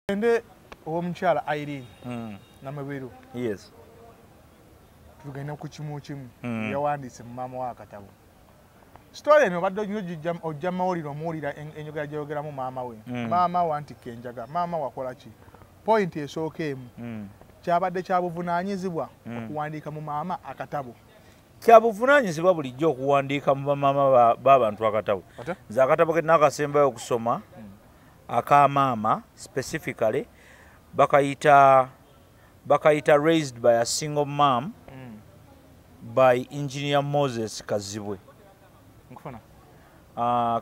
Ende omukyala Irene Namweru. Yes. Tugenda ku kimu kimu yawandiise mu maama wa Katabo. Story eno badde ojja mawulire omuwulira enjogera gyayogeramu maama we. Maama wa nti kenjaga. Maama wakola ki? Point esooka emu. Kyabadde kyabuvunaanyizibwa okuwandiika mu maama akatabo. Kyabuvunaanyizibwa bulijjo okuwandiika mu bamaama b'abantu akatabo. Nze akatabo ke nakasembayo okusoma akamaama specifically bakayita Raised by a Single Mom by Engineer Moses Kazibwe.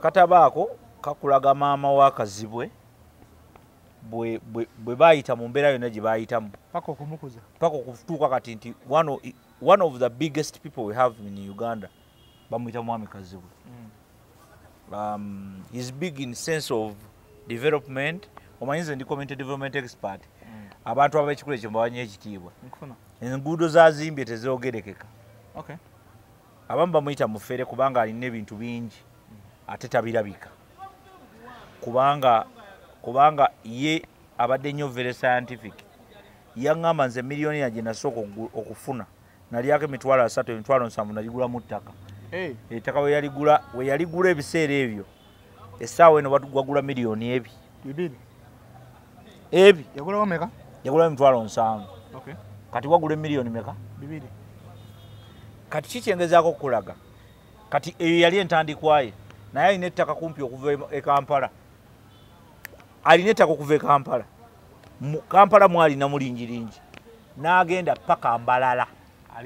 Katabo ako kakulaga maama wa Kazibwe bwe bayita mu mbeera yonna gye bayitamu paka okumukuza paka okutuuka kati nti one of the biggest people we have in Uganda bamuyita Mwami Kazibwe. He's big in sense of development. Omanyize ndi community development expert. Abantu ab'ekikula ekyo mbawanye ekitiibwa. Enguudo zazimbye tezogerekeka. Okay. Abamu bamuyita mufere kubanga alina ebintu bingi ate tabirabika. Kubanga ye abadde nnyo very scientific. Yaŋŋamba nze miliyoni yange nasooka okufuna. Nalyako emitwalo 3 emitwalo 7 naligula mu ttaka. Ettaka we yaligula ebiseera ebyo. Essaawa eno wagula miliyoni ebi. Yagulawo meka? Yagula emitwalo 7. Okay. Kati wagula miliyoni meka? 2. Kati kikyengezaako okulaga. Kati eyo yali entandikwaye. Naye alina ettaka kumpi okuva e Kampala. Alina ettaka okuva e Kampala. Mu Kampala mwalina mulingiringi. N'agenda paka Mbalala.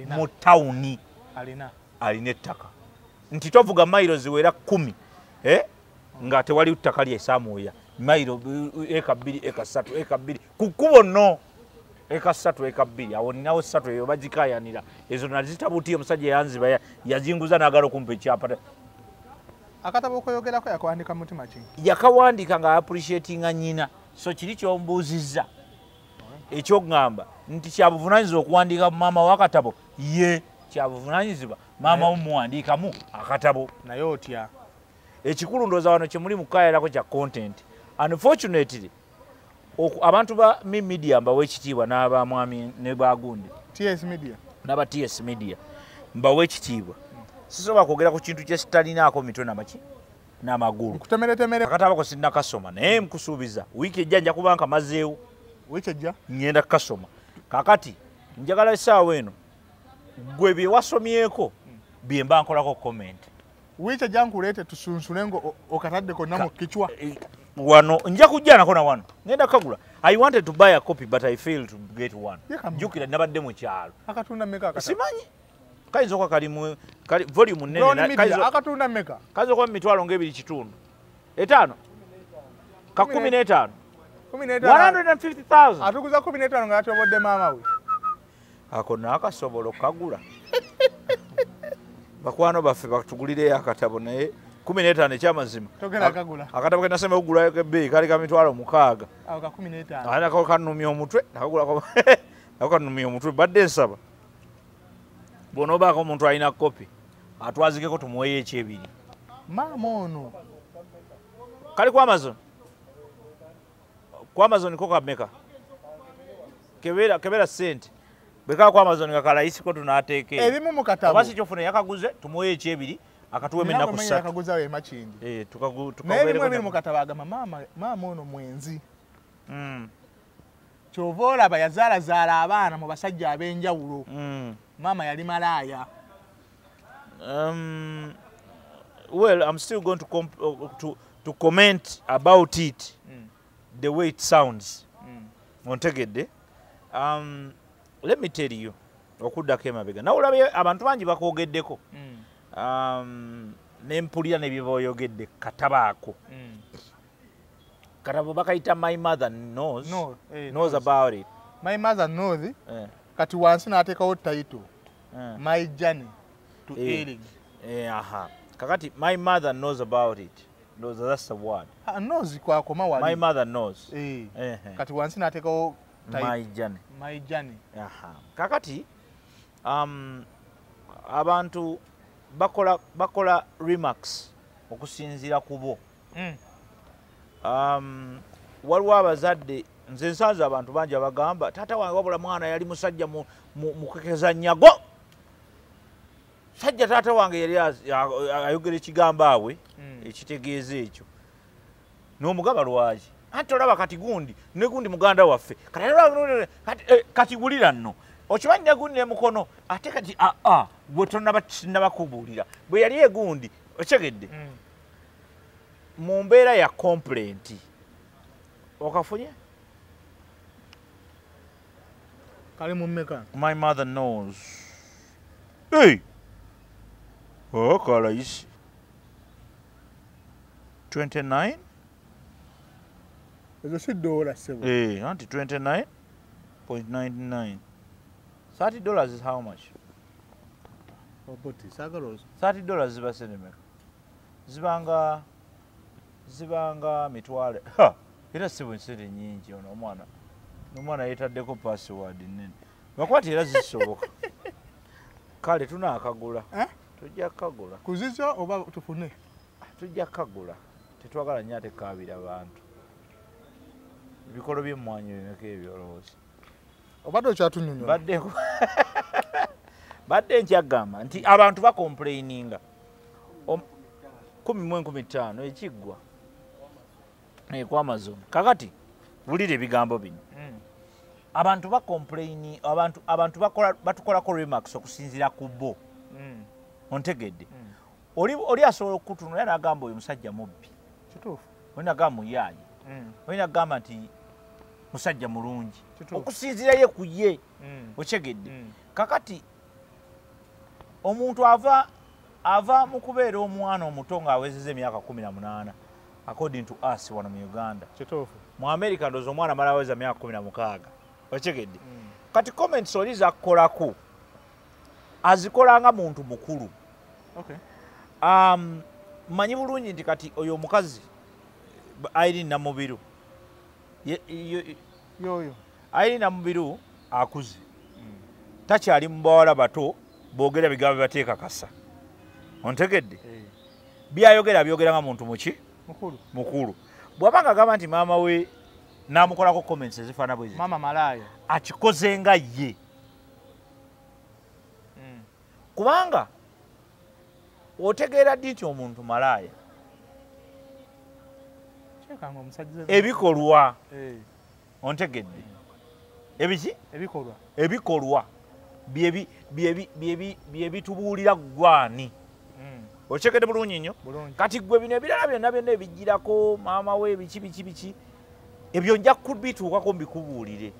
Mu tawuni. Alina ettaka. Nti tovuga mayiro ziwera 10. Nga tewali ttaka lye Samuya. Mayiro eka 2, eka 3, eka 2. Kukubo no. Eka 3, eka 2. Awo ninawo 3 eyo bagikayanira. Ezo nazitabuti omusajja yanziba yazinguza n'agalo kumpe ekyapa. Akatabo koyogerako yakawandika mutima ki? Yakawandika nga appreciatinga nnyina. So kiri kyombuuzizza. Ekyoŋŋamba nti kyabuvunaanyizibwa okuwandiika mu maama w'akatabo ye kyabuvunaanyizibwa maama w'omuwandiikamu akatabo. Naye otya? Ekikulu ndowooza wano kye muli mukaayirako kya content. Unfortunately abantu ba media mbawa ekitiibwa n'abamwami ne Bagundi. TS Media. N'aba TS Media mbawa ekitiibwa. Sisobola kwogera ku kintu kye sitalinaako mitwe n'amagulu. Kutemeretemere. Akatabo ko sinnakasoma naye nkusuubiza wiiki ejja nja kuba nkamazeewo. Wiiki ejja? Ngenda kukasoma. Kaakati njagala essaawa eno gwe bye wasomyeko bye mba nkolako comment. Wiiki ejja nkuleete tusunsule ngo okatadde konna mu kichwa. Wano nja kujja nako na wano. Ngenda kagula. I wanted to buy a copy but I failed to get one. Jukira nabadde mu kyalo. Akatunda meka akatabo? Simanyi. Kaizo kwa kali volume nene kaizo akatunda meka. Kaizo kwa mitwalo ngebiri kitundu. 5. Ka 15. 150,000. Atukuza 15 nga atobodde maama we. Ako nakasobola okagula. Bakwano baffe batugulire akatabo naye 15 ekyamazima. Togera kagula. Akatabo ke nasema ogula ke kali ka mitwalo 6. Ako ka 15. Ana ko kanumya omutwe nakagula ko. Ako kanumya omutwe badde nsaba. Bonoba ko omuntu alina kopi. Atwazikeko tumuweye ekyebiri. Maama ono. Kali ku Amazon. Ku Amazon ko kameka. Kebera sente. Beka ku Amazon ngakalaisi ko tunateeke. Ebimu mu katabo. Basi kyofuna yakaguze tumuweye ekyebiri akatuwe menna ku 3. Yakaguza we makindi. Tukabere ko mu katabo agamba maama ono mwenzi. Kyovola bayazaala abaana mu basajja ab'enjawulo. Mama yali malaya. Well, I'm still going to comment about it the way it sounds. Montegedde. Let me tell you. Okuddako emabega. Na olabye abantu bangi bakoogeddeko. Nempulira ne byoyogedde katabaako. Katabo bakayita My Mother knows about it. My Mother knows. Kati wansi n'ateekawo title. My journey to healing. Kakati My Mother knows about it. That's the word. Knows kwakoma wali. My mother knows. Kati wansi n'ateekawo title. My journey. Kakati abantu bakola remarks okusinziira kubo. Waliwo abazadde nze nsanze abantu bangi abagamba taata wange wabula mwana yali musajja mukekeza nnyago sajja taata wange yali ayogera ekigambo awe ekitegeeza ekyo n'omugaba lwaki anti olaba kati gundi ne gundi muganda waffe kati gulira nno okimanyi ne gundi nemukono ate kati gwe tonnabakubuulira bwe yali egundi okyegedde mu mbeera ya complaint okafunye kali mu mmeka my mother knows hey kalaisi 29 ezo si dola sebo anti 29.99 $30 is how much? $30 ziba senemeka zibanga mitwale era sebo nsente nyingi ono omwana yetaddeko password nene bakwati era zisoboka kale tunaakagula tujja kagula kuzizo oba tufune tujja kagula tetwagala nnyo ate kaabira abantu ebikolo by'emmwanyi bimeka ebyolowooza obadde okyatunyonyola badde nkyagamba nti abantu bakomplaininga 10-15 ekiggwa ku Amazon kakati wulira ebigambo bino abantu bakomplaini abantu batukolako remarks okusinziira ku bo ontegedde oli asobola okutunula n'agamba oyo musajja mubbi kituufu oli nagamba muyaayi oli nagamba nti musajja mulungi okusinziira ye ku ye okyegedde kakati omuntu ava mu kubeera omwana omuto ng'awezeza emyaka 18 according to us wano mu Uganda kituufu mu America ndoozi omwana amala aweza myaka 16 okyegedde kati comments oli zakkolako azikolanga muntu mukulu manyi bulungi nti kati oyo omukazi Irene Namubiru Irene Namubiru akuze takyali mu bawala bato boogera bigambo bibateeka kasa ontegedde byayogera nga muntu mukulu bw'abanga agamba nti maama we n'amukolako comments ezifaana bwezi mama malaya akikoze nga ye kubanga otegeera ddi nti omuntu malaya ebikolwa ontegedde ebikolwa byebitubuulira gwani okyegedde bulungi nnyo kati gwe bino ebirala byonna ebijjirako maama we biki ebyo nja kubituukako mbikubuulire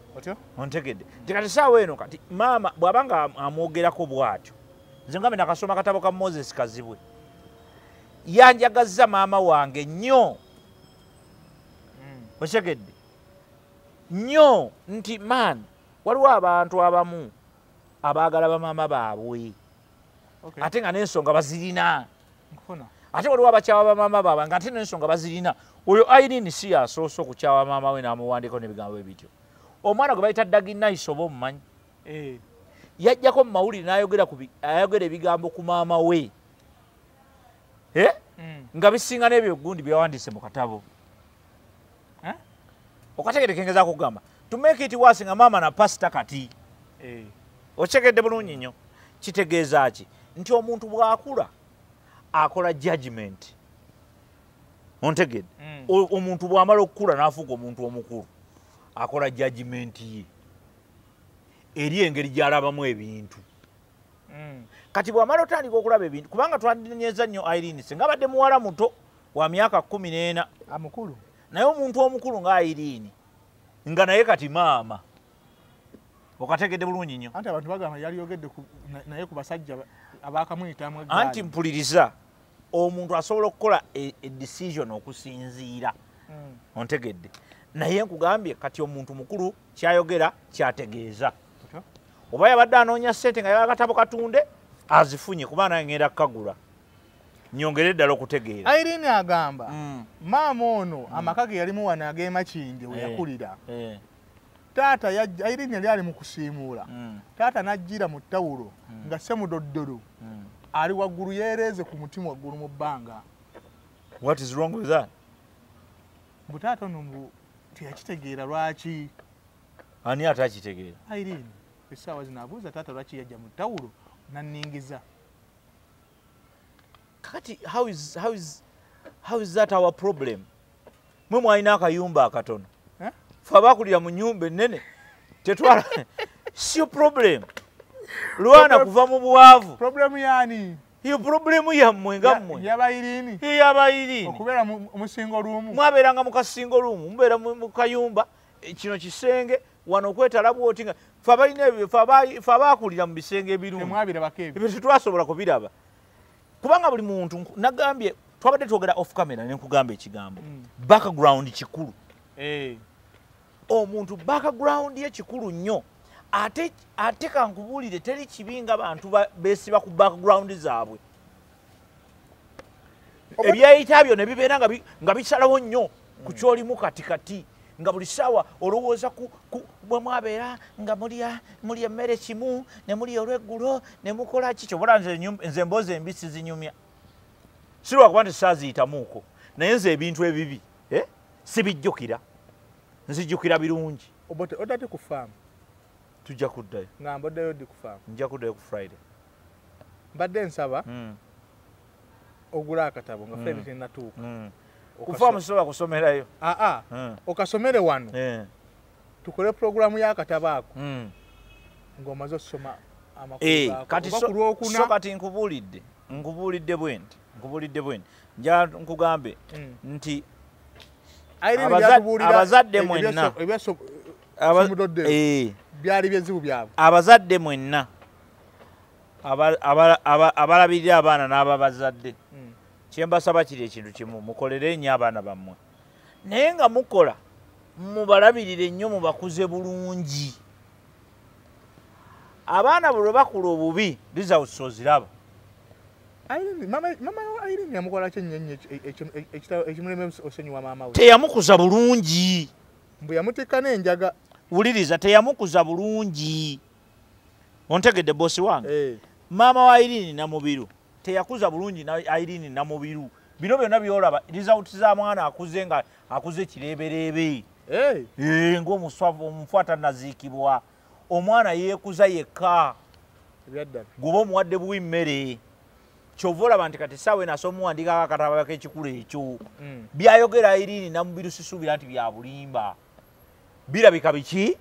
ontegedde tekati saawa eno kati maama bw'abanga amwogerako bw'atyo nze ngambe nakasoma katabo ka Moses Kazibwe yanjagazza maama wange nnyo okyegedde nnyo nti man waliwo abantu abamu abaagala bamaama baabwe ate nga n'ensonga bazirina ate waliwo abakyawa bamaama baabwe nga ate n'ensonga bazirina oyo Irene si yasoose okukyawa maama we n'amuwandiiko n'ebigambo ebityo omwana gwe bayita Daginaiso oba omumanyi yajjako mu mawulire n'ayogera ebigambo ku maama we nga bisinga n'ebyo gundi byawandiise mu katabo okategedde kengezaako okugamba to make it worse nga maama na pasita kati okyegedde bulungi nnyo kitegeeza ki nti omuntu bw'akula akola judgment ontegedde omuntu bw'amala okukula n'afuuka omuntu omukulu akola judgment ye eri engeri gy'alabamu ebintu kati bw'amala otandika okulaba ebintu kubanga twandinenyeza nnyo Irene singa abadde muwala muto wa myaka 14 amukulu naye omuntu omukulu nga Irene nga naye kati maama okategedde bulungi nnyo anti abantu bagamba yali yogedde naye ku basajja abakamuyitamu anti mpuliriza omuntu asobola okukola decision okusinziira ontegedde naye nkugambye kati omuntu mukulu kyayogera kyategeeza oba yabadde anoonya ssente nga yagala katabo katunde azifunye kuba naye ngenda kukagula nyongere ddala okutegeera Irene agamba maama ono amaka ge yalimu wano ag'emakindi we yakulira taata Irene yali ali mu kusiimuula taata n'ajjira mu ttawulo nga semudoddolo ali waggulu yeereeze ku mutima waggulu mu bbanga what is wrong with that mbu taata ono mbu teyakitegeera lwaki. Ani atakitegeera? Irene essaawa zino abuuza taata lwaki yajja mu ttawulo nanningiza. Kakati how is that our problem? Mwe mwalina akayumba akatono. Ffe abakulira mu nnyumba ennene tetwala siyo problem. Lwana kuva mu bwavu. Problemu yaani? Iyo problemu yammwe nga mmwe. Yaba Irene? Yaba Irene. Okubeera mu single room. Mwabeeranga mu kasingo room, mubeera mu kayumba, kino kisenge, wano okwetala bwoti nga ffe abalina ebyo ffe abaakulira mu bisenge ebirungi. Temwabirabako ebyo. Ebyo tetwasobola kubiraba. Kubanga buli muntu nagambye twabadde twogera off camera ne nkugamba ekigambo. Background kikulu. Omuntu background ye kikulu nnyo. Ate kankubuulire teri kibi nga bantu beesiba ku background zaabwe. Ebyayita byo ne bibeera nga bisalawo nnyo ku kyolimu katikati. Nga buli ssaawa olowooza bwe mwabeera nga mulya emmere kimu ne mulya olw'eggulo ne mukola ki kyobola nze emboozi embisi zinyumya. Si lwakuba nti saaziyitamuuko naye nze ebintu ebibi sibijjukira. Nzijjukira birungi. Odate ku faamu? Tujja kuddayo. Nga mbaddeyo ddi ku faamu? Nja kuddayo ku Friday. Mbadde nsaba ogula akatabo nga Friday tennatuuka. Ku faamu sobola kusomerayo. Okasomere wano tukole puroguramu y'akatabo ako ng'omaze okusoma amakulu gaako. So kati nkubuulidde bwe nti nja nkugambe nti abazadde mwenna byali byezibu byabwe. Abazadde mwenna abalabirira abaana n'ababazadde kyembasaba kiri ekintu kimu, mukolere nnyo abaana bammwe naye nga mukola mubalabirire nnyo mubakuze bulungi. Abaana bwe bakula obubi results oziraba. Mama Irene yamukola ki ennyo ekimulema osonyiwa maama we? Teyamukuza bulungi. Mbu yamutikka n'enjaga. Wuliriza, teyamukuza bulungi. Ontegedde bosi wange? Maama wa Irene Namubiru teyakuza bulungi Irene Namubiru. Bino byonna byolaba results za mwana akuze nga akuze kireebereebe. Ng'omuswavu omufuata naziikibwa. Omwana yeekuza yekka. Gwoba omuwadde buwi mmere. Kyova olaba nti kati saawa eno asomuwandiikako akatabo k'ekikulu ekyo. Byayogera Irene Namubiru sisuubira nti bya bulimba. Birabika biki?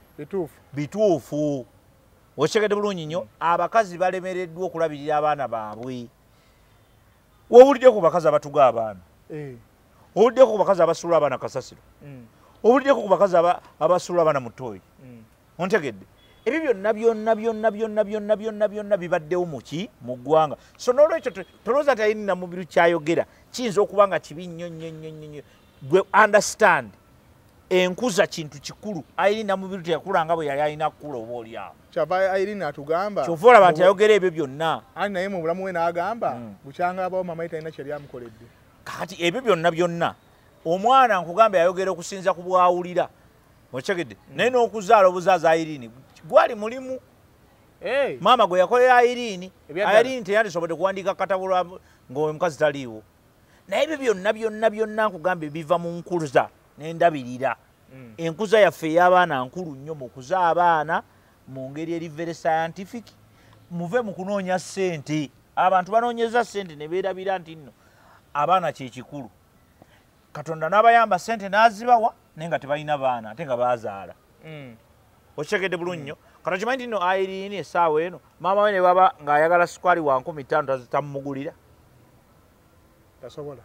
Bituufu. Okitegedde bulungi nnyo. Abakazi balemereddwa okulabirira abaana baabwe. Owulidde ku bakazi abatuga abaana. Owulidde ku bakazi abasuula abaana kasasiro. Owulidde ku bakazi abasuula abaana mu ttooyi. Ontegedde. Ebyo byonna bibaddewo mu ggwanga. So n'olwekyo tolowooza nti Irene Namubiru kyayogera kiyinza okuba nga kibi nnyo. Gwe understand enkuza kintu kikulu. Irene Namubiru teyakula nga bwe yali alina kukula oba olyawo. Kyava Irene atugamba. Kyova olaba nti ayogera ebyo byonna. Ani naye mu bulamu we n'agamba bukyanga abawo mama ye talina kyali amukoledde. Kati ebyo byonna omwana nkugamba yayogera okusinza ku bwawulira. Okitegedde? Naye n'okuzaala obuzaaza Irene gwali mulimu. Maama gwe yakolera Irene teyandisobodde kuwandiika katabo ng'omukazi taliiwo. Naye ebyo byonna nkugamba biva mu nkuza n'endabirira. Enkuza yaffe ey'abaana nkulu nnyo mu kuza abaana mu ngeri eri very scientific. Muve mu kunoonya ssente. Abantu banoonyeza ssente ne beerabira nti nno abaana kye kikulu. Katonda n'abayamba ssente n'azibawa naye nga tebalina baana ate nga baazaala. Okitegedde bulungi nnyo. Kati okimanyi nti nno Irene essaawa eno maama we ne baba ng'ayagala sukaali wa 15 tamumugulira. Tasobola.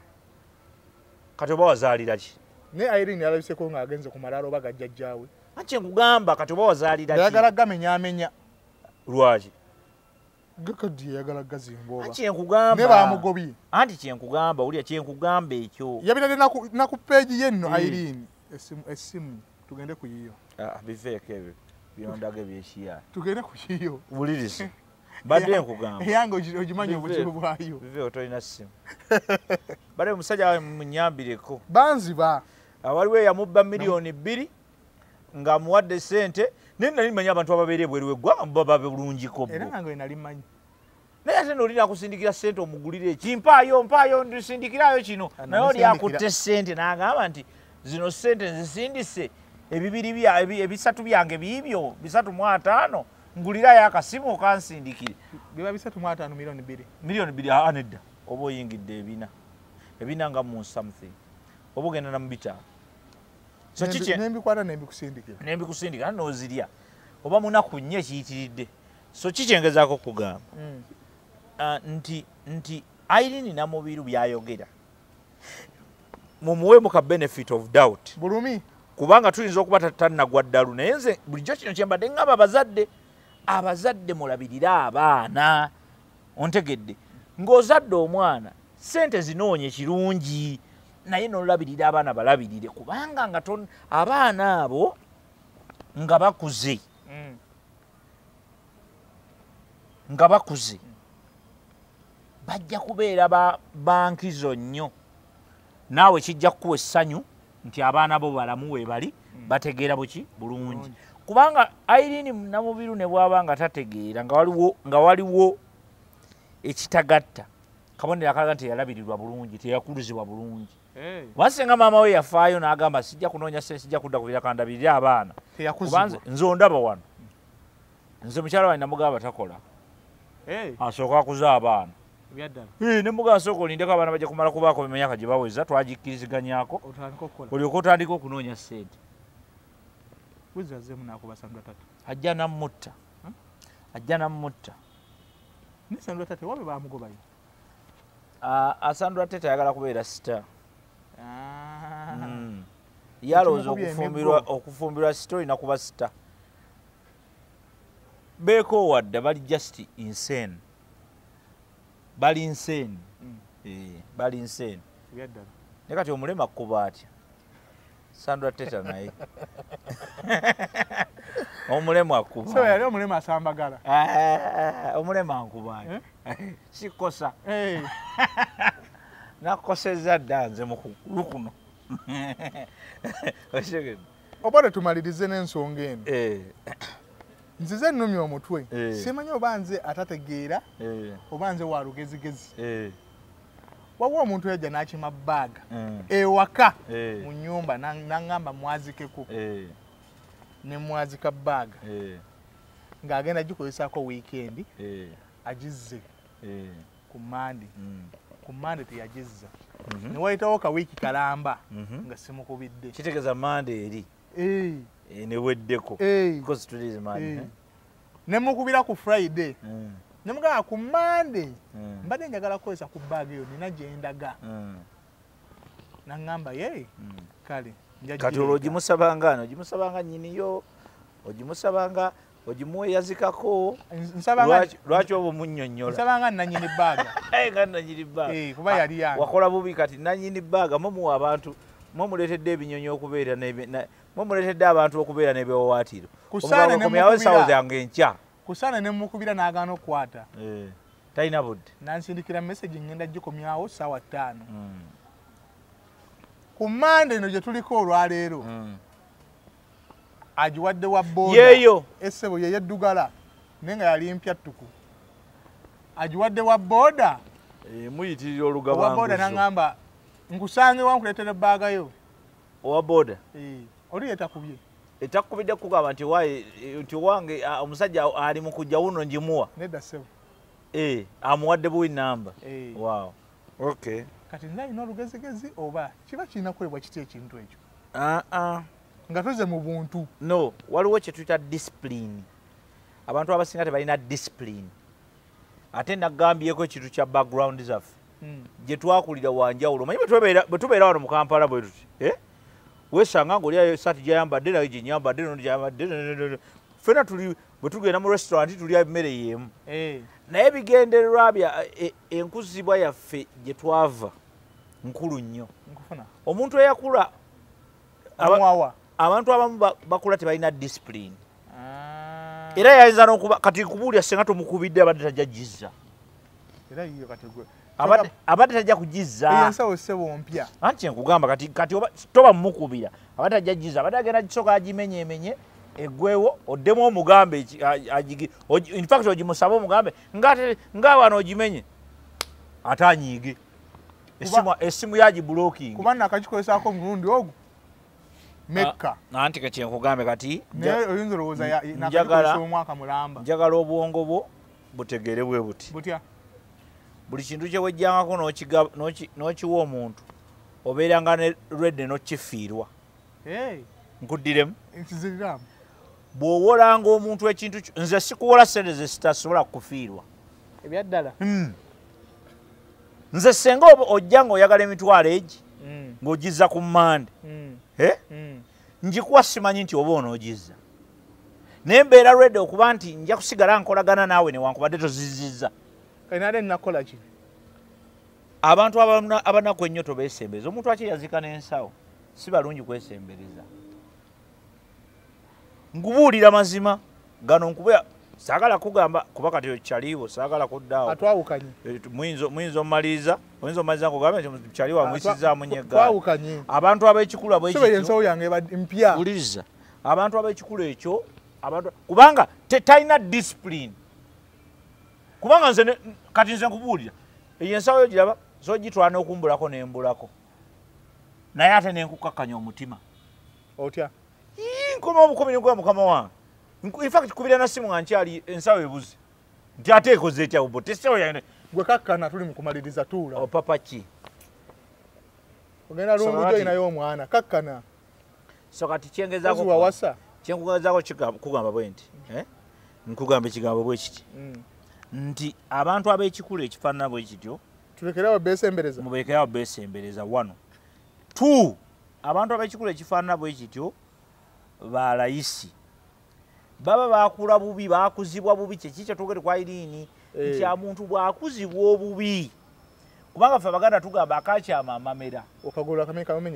Kati oba wazaalira ki? Ne Irene yalabiseko ng'agenze ku malaalo oba gajjajjaawe. Anti nkugamba kati oba wazaalira ki? Yayagala gamenyaamenya. Lwaki? Gakaddi yayagala gazimba. Anti nkugamba. Ne baamugobye. Anti kyenkugamba wulya kyenkugamba ekyo. Yabitadde na ku peegi ye nno Irene. Essimu tugende ku yiyo. Biveeko ebyo byondaga ebyekiya. Tugende ku yiyo. Wuliriza. Badde nkugamba. Eyange ogimanyi obuzibu bwayo. Biveeko tolina ssimu. Badde omusajja wawe munyambireko. Banziba. Waliwo eyamubba miliyoni 2 ng'amuwadde ssente naye nali mmanyi abantu ababeera ebweru w'eggwanga baba bulungiko bo. Era nange nali mmanyi. Naye ate n'olina akusindikira ssente omugulire eki. Mpaayo ndisindikirayo kino. Naye oli akutte ssente n'agamba nti zino ssente nzisindise ebisatu byange biibyo 3.5 ngulirayo akasimu okansindikire biba 3.5 milioni 2 milioni 2 anedda oba oyingidde ebina nga mu something oba ogenda na mubita so kiche nembikwata nembikusindikira nozirya oba munaku nnyo ekiyitiridde so kikyengezaako kugamba nti Irene Namubiru byayogera mumuweemu ka benefit of doubt bulumi kubanga tuyinza okuba tannagwa ddalu naye nze bulijjo kino kyembadde ngamba abazadde mulabirira abaana ontegedde ng'ozadde omwana sente zinoonye kirungi naye nolabirira abaana balabirire kubanga nga abaana abo nga bakuze bajja kubeera bankizo nnyo naawe kijja kukuwa essanyu nti abaana bo balamu we bali bategeera buki bulungi kubanga Irene Namubiru ne bwaba nga tategeera nga waliwo ekitagatta kabonera akaga nti yalabirirwa bulungi teyakuluzibwa bulungi wasenga maama we yafaayo n'agamba sijja kunoonya sente sijja kudda kubira kandabirira abaana nze ondaba wano nze mukyala wange namugamba takola asooka akuza abaana ne mugamba sooka olindeko abaana bajja kumala kubaako emyaka gye baweza twagikkiriziganyako olyoka otandika okunoonya sente ajja nammutta Asandra Teta ayagala kubeera star yalowooza okufumbirwa story nakuba star beeko wadde bali just insane bali insane ne kati omulema kuba atya Sandra Teta naye omulema akuba so yali omulema asambagala omulema ankuba sikosa nakoseza ddanze mu kukulu kuno obade tumalirize n'ensonga eno nzize nnumya omutwe simanyi oba nze atategeera oba nze wa lugezigezi waliwo omuntu yajja n'akima bbaaga ewaka mu nnyumba n'aŋŋamba mwazikeko ne mwazika bbaaga ng'agenda gikozesaako wiikendi agizze ku Mande teyagizza ne wayitawo kawiiki kalamba nga simukubidde kitegeeza Mande eri neweddeko ne mukubira ku Friday ne mugamba ku Mande mbadde njagala kukozesa ku bbaaga eyo nina gye ndaga n'aŋŋamba ye kale kati olwo ogimusabanga nnyiniyo ogimusabanga ogimuweyazikako lwaki oba omunnyonnyola nsabanga nanyini bbaaga nga nanyini bbaaga kuba yali yange wakola bubi kati nanyini bbaaga mumuwa abantu mumuleetedde ebinyonyi okubeera mumuleetedde abantu okubeera n'ebyowawaatiro omukomyawo essaawa zange enkya kusaana ne mukubira n'agaana okukwata talina budde nansindikira message ngenda gikomyawo ssaawa 5 ku Mande eno gye tuliko olwaleero agiwadde wa boda yeyo essebo ye yeddugala naye nga yali mpya ttuku agiwadde wa boda muyitirira olugabanguzo owa boda n'aŋŋamba nkusange wankuleetera ebbaaga yo owa boda oli yetakubye etakubidde kugamba nti wange omusajja ali mu kujja wuno ngimuwa nedda ssebo amuwadde buwi namba wow okay kati nze alina olugezigezi oba kiba kirina kukolebwa kitya ekintu ekyo nga tuze mu buntu no waliwo kye tuyita discipline abantu abasinga tebalina discipline ate nagambyeko ekintu kya background zaffe gye twakulira wanjawulo manyi bwe tubeera wano mu Kampala bwe tuti wesanga ng'oli esaati gyayambadde nayo gyenyambadde nono gyayambadde ffena bwe tugenda mu restaurant tulya emmere y'emu naye ebigendererwa enkuzibwa yaffe gye twava nkulu nnyo omuntu eyakula abantu abamu bakula tebalina discipline era yayinza n'okuba kati kubuulya senga tomukubidde abadde tajja jizza abadde tajja kujizza ensawo ssebo mpya anti nkugamba kati toba mumukubira abadde tajja jizza abadde agenda gisooka agimenyemenye eggwewo oddemu omugambe infact ogimusabe omugambe nga wano ogimenye ate anyiige esimu yagibulookingi kuba nakagikozesaako omulundi ogwo Mecca nanti kekyenkugambe kati naye oyinza olowooza omwaka mulamba njagala obwongo bwo butegeere bwe buti butya buli kintu kyewejjangako n'okiwa omuntu obeera nga ne redde n'okifiirwa nkuddiremu nkiziriramu bw'owolanga omuntu ekintu nze sikuwola sente ze sitasobola kufiirwa ebyaddala nze senga ojja ng'oyagala emitwalo egi ng'ogizza ku mmande njikuwa simanyi nti oba onoogizza naye mbeera redde okuba nti nja kusigala nkolagana naawe newankubadde tozizizza kainaade nnakola ki abantu abanaku ennyo tobeesembereza omuntu akyeyazika n'ensawo si balungi kwesembereza nkubuulira mazima gano nkuba saagala kugamba kuba kati kyaliwo saagala kuddaawo atwawukanye muyinza omaliriza nkugambe nti kyaliwo amuyisizaamu twawukanye abantu ab'ekikulu ensawo yange mpya wuliriza abantu ab'ekikulu ekyo kubanga talina discipline kubanga nze kati nze nkubuulira eyo ensawo yo giraba so gitwala n'okumbulako nembulako naye ate nenkukakkanya omutima otya nkoma obukomi nikuba mukama wange infact kubira na simu nga nkyali ensawo ebuze nti ate ekoze etya bo tesawo yange gwe kakkana tuli mu kumaliriza tuula opapa ki ogenda lungu jo inayo omwana kakkana so kati kyengezaako kugamba bwe nti nkugamba ekigambo bwe kiti nti abantu ab'ekikulu ekifaanana bwe kityo tulekerawo beesembereza mubeekerawo beesembereza 1 2 abantu ab'ekikulu ekifaanana bwe kityo balayisi baba bakula bubi bakuzibwa bubi kyeki kyatugere kwa Irene nti omuntu bwakuzibwa obubi kubanga ffe Abaganda tugamba akakyama amamera okagula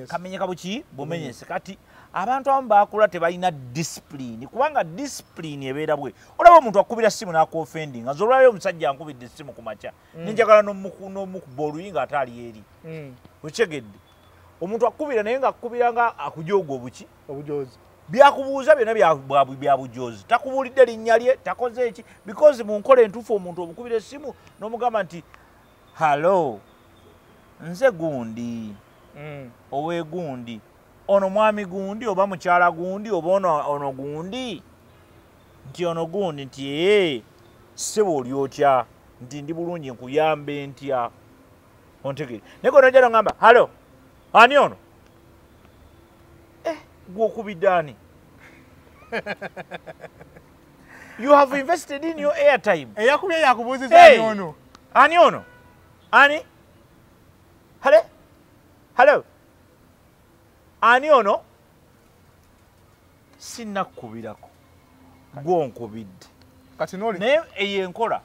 kamenyeka buki bumenyese kati abantu abamu bakula tebalina discipline kubanga discipline ebeera bwe olaba omuntu akubira simu n'akuofendinga zolwayo omusajja ankubidde simu ku makya ninjagala n'omukuba oluyinga ate ali eri okyegedde omuntu akubira naye ng'akubira nga akujooga obujozi byakubuuza byonna bya bujozi takubuulidde linnya lye takoze eki because mu nkola entuufu omuntu omukubira essimu n'omugamba nti halo nze gundi owe gundi ono mwami gundi oba mukyala gundi oba ono gundi nti ono gundi nti ssebo oli otya nti ndi bulungi nkuyambe ntya ontegere naye konojja ngamba halo ani ono gwokubidde ani you have invested in your airtime eyakubye yakubuuziza ani ono ani ono ani halo ani ono sinnakubirako gwonkubidde kati naye eyo enkola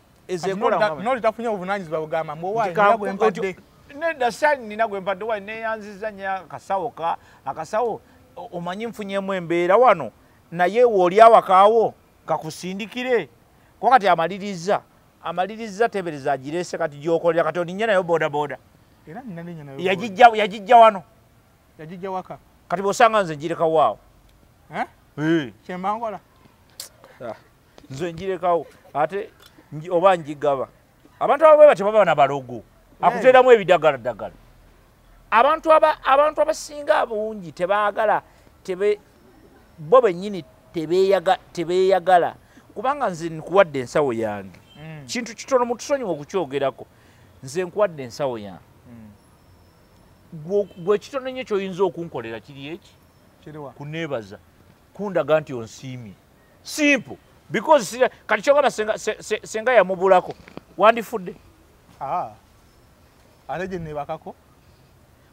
noli tafunye obuvunanyizibwa bugamba mbwewagwempadde nedda sani nina gwempadde wayi neyanziza nya akasawo omanyi nfunyemu embeera wano naye wooli awakaawo kakusindikire kuba kati amaliriza tebereza agireese kati gyokolera kati oninnya nayo bodaboda yagijja wano yagijja waka kati bwosanga nze njirekawo awo kyembankola nze njirekawo ate oba njigaba abantu abo bwe tebaba na balogo akuteeramu ebidagaladagala abantu abasinga abungi tebaagala bo bennyini tebeeyagala kubanga nze nkuwadde ensawo yange kintu kitono mutusonyiwa okukyogerako nze nkuwadde ensawo yange gwe kitono nnyo kyoyinza okunkolera kiri eki kuneebaza kundaga nti onsiimye simple because kati kyogamba senga yamubulako wandifudde ate gye neebakako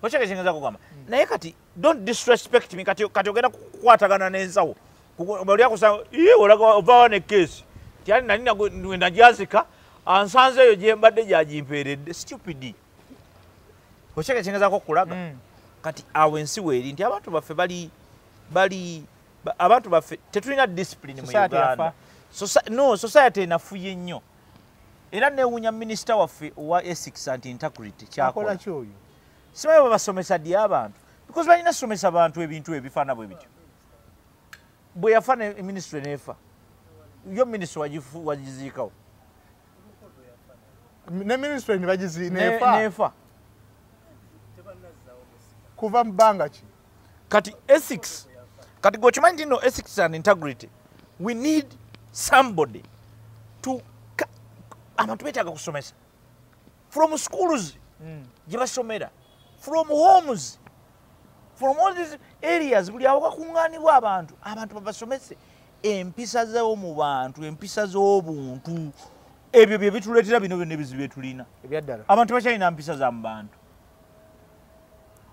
okyekekyengeeza kugamba naye kati don't disrespect me kati ogenda kukwatagana n'ensawo olyakusanga olaga ovaawo ne keesi tyali nali najazika ansanze eyo gye mbadde gyagimpeeredde stupid okyekekyengeezako okulaga kati awo ensi weeri nti abantu baffe abantu baffe tetulina discipline mu Uganda society enafuye nnyo era neewuunya minisita waffe owa ethics and integrity kyakola kyoyo simanyi babasomesa ddi abantu because balina somesa bantu ebintu ebifaana bwe bityo bwe yafa ministry neefa yo ministry wagiziikawo ne ministry neefa kuva mu bbanga ki kati ethics kati gochimanyi no ethics and integrity we need somebody to abantu betaaga kusomesa from schools gye basomera from homes from all these areas buli awo kakuŋŋaanibwa abantu babasomese empisa z'omu bantu empisa z'obuntu ebyo bye bituleetera bino byonna ebizibu byetulina ebyaddala abantu bakyalina mpisa za mu bantu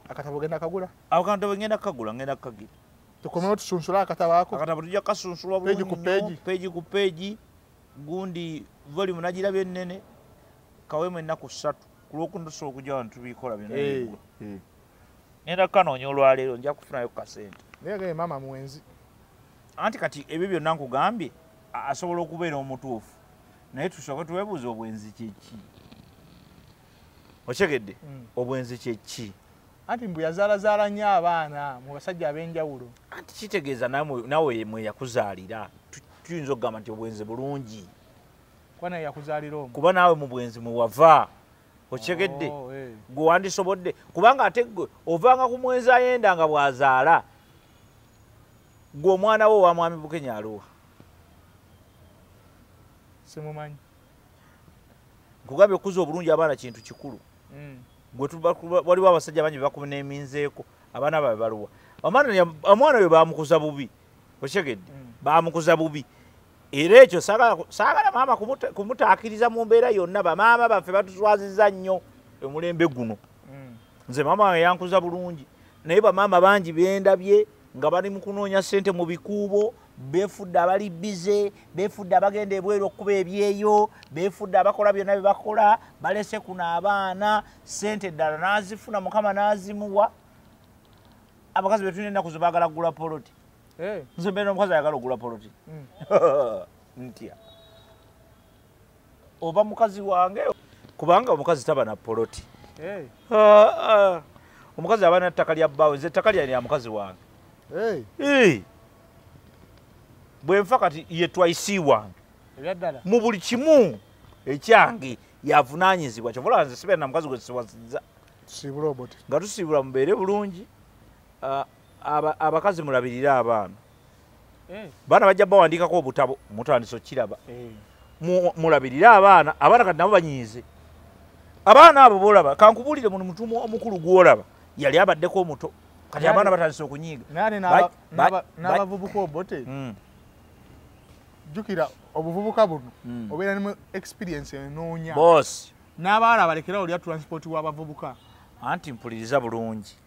akatabo genda kagula akatabo ngenda kagula ngenda kagira tukomewo tusunsula akatabo ako akatabo tujja kasunsulwa peegi ku peegi gundi volume nagirabye ennene kawemu ennaku 3 ku lwokuna tusobola okujja wano tubikola byonna ngenda kukanoonya olwaleero nja kufunayo ku kasente naye maama muwenzi anti kati ebyo byonna nkugambye asobola okubeera omutuufu naye tusooke tuwebuuza obwenzi kyeki okyegedde obwenzi kyeki anti mbu yazaalazaala nnyo abaana mu basajja ab'enjawulo anti kitegeeza nawe mwe yakuzaalira tuyinza okugamba nti obwenzi bulungi kuba naye yakuzaalira omu kuba naawe mu bwenzi mwe wava okyegedde gwe wandisobodde kubanga ate gwe ovanga ku mwenzi ayenda nga bw'azaala gwe omwana wo wa mwami Bukenya aluwa simumanyi nkugambye okuza obulungi abaana kintu kikulu waliwo abasajja bangi bebakuba n'eminzeeko abaana babe baluwa omwana oyo bamukuza bubi okyegedde bamukuza bubi era ekyo saagala maama kumutaakiriza mu mbeera yonna bamaama baffe batuswaziza nnyo omulembe guno nze maama we yankuza bulungi naye bamaama bangi bendabye nga bali mu kunoonya ssente mu bikuubo beefudde abali bize beefudde abagenda ebweru okukuba ebyeyo beefudde abakola byonna bye bakola balese kuno abaana ssente ddala n'azifuna mukama n'azimuwa abakazi betulina ennaku ze baagala kugula poloti nze mbeera omukazi ayagala okugula poloti ntya oba mukazi wange kubanga omukazi taba na poloti omukazi aba nattaka lya bbaawe nze ettaka lya mukazi wange bwe nfa kati ye twaisi wange mu buli kimu ekyange yavunaanyizibwa kyovula nze sibeera na mukazi gwe tusiwazizza nga tusiibula mubeere bulungi abakazi mulabirire abaana baana bajja bawandiikako obutabo mutandisa okiraba mulabirire abaana kati nabo banyiize abaana abo bolaba kankubuulire muno mutumu omukulu gwolaba yali abaddeko omuto kati abaana batandisa okunyiiga n'abavubuka obote jjukira obuvubuka buno obeera nemu experience enoonya boss n'abaala balekera olya transport w'abavubuka anti mpuliriza bulungi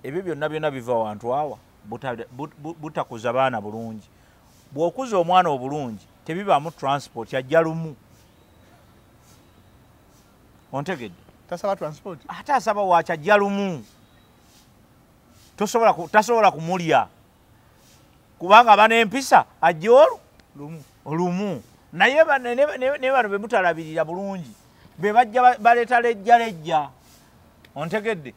ebyo byonna byonna biva wantu awa butakuza baana bulungi bw'okuza omwana obulungi tebibaamu transport ajja lumu ontegedde tasaba transport ate asaba waaki ajja lumu tasobola kumulya kubanga aba n'empisa ajja olumu naye bano be mutalabirira bulungi be bajja baleeta lejjalejja ontegedde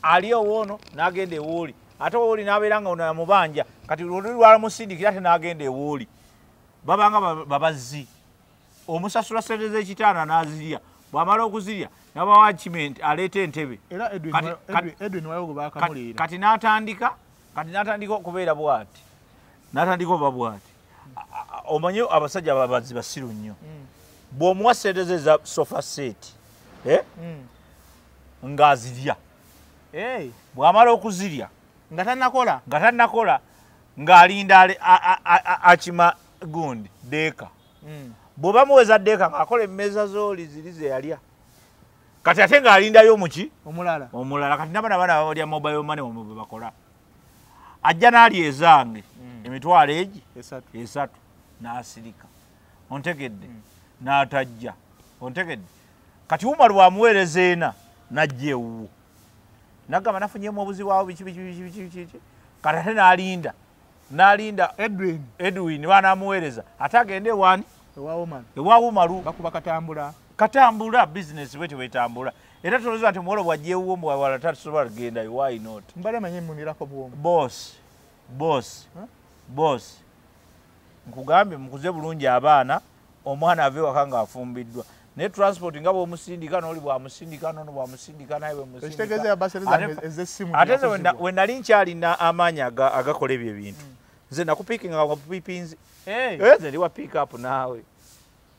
ali owoono n'agenda ewooli ate wooli n'abeera nga ono yamubanja kati lwalamusindikira ate n'agenda ewooli babanga babazzi omusasula sente z'ekitaana n'azirya bw'amala okuzirya nabawa achievement aleeta entebe era Edwin wayo gwe baakamulira kati n'atandika okubeera bw'ati n'atandika oba bw'ati omanye abasajja ababazzi basiru nnyo bw'omuwa sente ze za sofa set ng'azirya bw'amala okuzirya nga tannakola ng'alinda akima gundi deeka bw'oba muweza deeka ng'akola emmeeza z'oli ziri ze yalya kati ate ng'alindayo omuki omulala kati nabana baana balya mobile money omwo bwe bakola ajja n'alya ezange emitwalo egi 3 n'asirika ontegedde n'atajja ontegedde kati wuma lwamuweereza ena n'ajja ewuwo nagamba nafunyemu obuzibu awo biki kati ate n'alinda Edwin wanamuweereza ate agende ewani ewawumalu bakuba katambula business bwe tebwetambula era tolowooza nti omuwala bw'ajja ewuwo muwala tatusobola kugendayo why not boss nkugambye mukuze bulungi abaana omwana ave waka ng'afumbiddwa ne transport nga bw'omusindika n'oli bwamusindika n'ono bwamusindika naye bwemusindika. Ekitegeeza ya basere ez'essimu. Ate nze we nali nkyalina amaanyi agakola ebyo ebintu nze nakupiikinga nga pipinzi nze ndi wa pick up naawe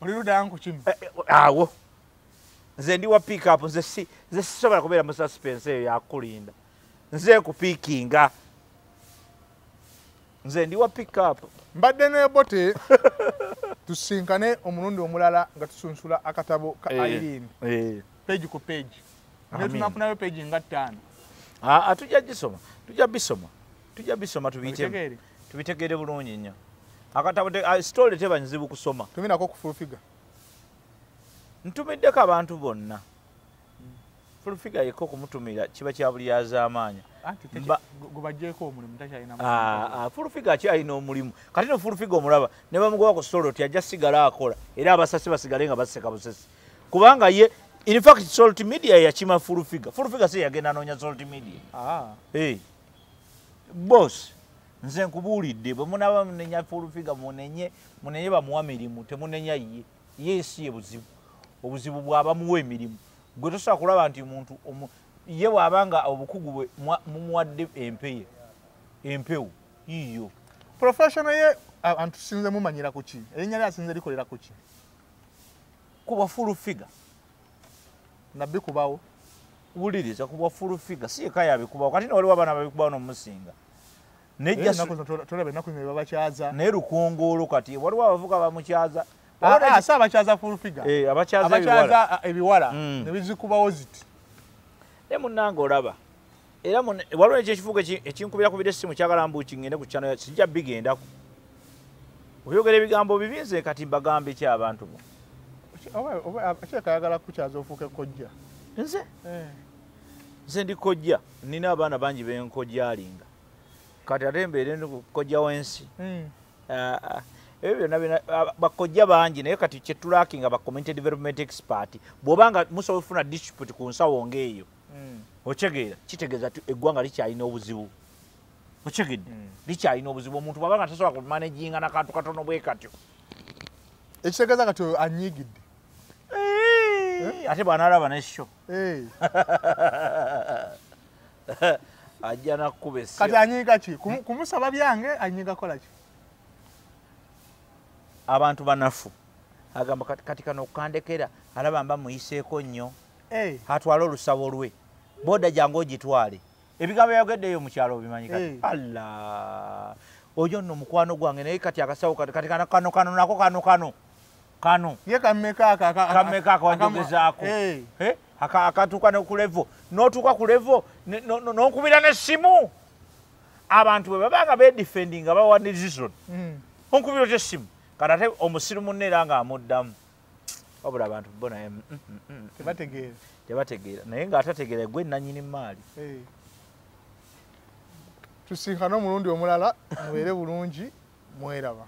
oli ludayo ku kimu awo nze ndi wa pick up nze sisobola kubeera mu suspense eyo yakulinda nze kupiikinga nze ndi wa pick up mbadde ne bote tusinkane omulundi omulala nga tusunsula akatabo ka Irene page ku page ne tunafunayo page nga 5 tujja bisoma tubitegere bulungi nnyo akatabo story tebanyizibu kusoma tuminako ku full figure ntumiddeko abantu bonna full figure yeko kumutumira kiba kya buli yazaamaanya gubajjeko omulimu takyalina full figure akyalina omulimu kati no full figure omulaba ne bamugoba ku story oti ajja sigala akola era abasasi basigale nga baseka busesi kubanga ye in fact Salt Media yakima full figure si yagenda noonya Salt Media boss nze nkubuulidde bwe munaba munenya full figure munenye bamuwa mirimu temunenya ye si ye obuzibu bwaba muwa emirimu gwe tosobola kulaba nti muntu ye bwabanga obukugu bwe mumuwadde empewo yiyo professional ye antusinze mumanyira ku ki erinnya lye asinze likolera ku ki kuba full figure nabbi kubawo wuliriza kuba full figure si yeka yabikubawo kati waliwo abaana babikubawo n'omusinga tolabe ennaku zino babakyaza naye lukongoolo kati waliwo abavuga bamukyaza si abakyaza full figure abakyaza ebiwala ne bizikubawo ziti ne munnange olaba era waliwo ekyo ekifuuko ekinkubira kubira essimu kyagala mbu kingende ku kyano kijja bigendako oyogera ebigambo bibi nze kati mbagambe ki abantu bo akyeka ayagala kukyaza ofuuke kojja nze ndi kojja nina abaana bangi benkojjalinga kati ate mbeere kojja w'ensi ebyo byonna bakojja bangi naye kati kyetulakinga ba community development expert bw'obanga musobola ofuna district ku nsawo ng'eyo okyegeera kitegeeza ti eggwanga likyalina obuzibu okyegedde likyalina obuzibu omuntu bwabanga tasobola kumanaginga nakantu katono bwe katyo ekitegeeza kati anyiigidde ate bw'anaalaba nesho ajja nakkuba essyo kati anyiiga ki kumusaba byange anyiiga kola ki abantu banafu agamba kati kano okukandekera alaba mba muyiseeko nnyo atwale olusabo lwe boda jangu ogitwale ebigambo byayogeddeyo mu kyalo obimanyi kati alla ojo nno mukwano gwange naye kati akasawo kati kano nako kano ye kammeka akawanjogezaako akatuuka ne ku levo n'otuuka ku levo n'okubira n'essimu abantu bwe babanga bedefendi nga bawa decision onkubira otya essimu kati ate omusiru munne era ng'amuddamu wabula abantu bo naye tebategeera naye ng'atategeera gwe nannyini maali tusinkane omulundi omulala mubeere bulungi mweraba